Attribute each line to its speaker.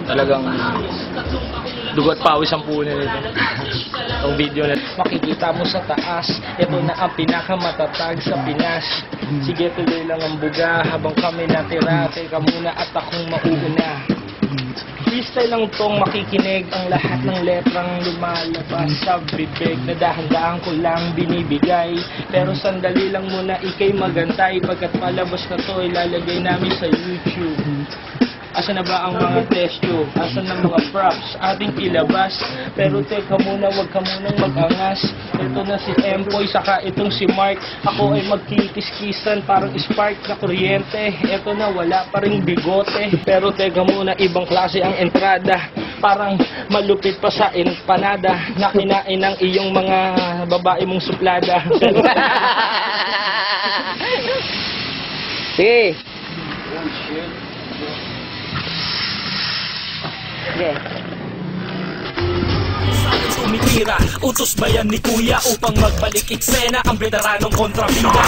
Speaker 1: Talagang dugot pawis ang puno nito. Ang video na makikita mo sa taas, ito na ang pinakamatatag sa Pinas. Sige, tuloy lang ang buga habang kami natira. Teka muna at akong mauuna. Freestyle lang tong makikinig, ang lahat ng letrang lumalabas sa bibig na dahan-dahan ko lang binibigay. Pero sandali lang muna, ikay magantay, pagkat palabas na to ilalagay namin sa YouTube. Asan na ba ang mga test tube? Asan na mga props? Ating ilabas. Pero teka muna, wag ka munang mag-angas. Ito na si Empoy, saka itong si Mark. Ako ay magkikis-kisan, parang spark na kuryente. Ito na, wala pa ring bigote. Pero teka muna, ibang klase ang entrada. Parang malupit pa sa empanada na kinain ng iyong mga babae mong suplada. Sige. Yeah. Tumitira, utos ba yan ni Kuya upang magbalik eksena ang veteranong kontrabida?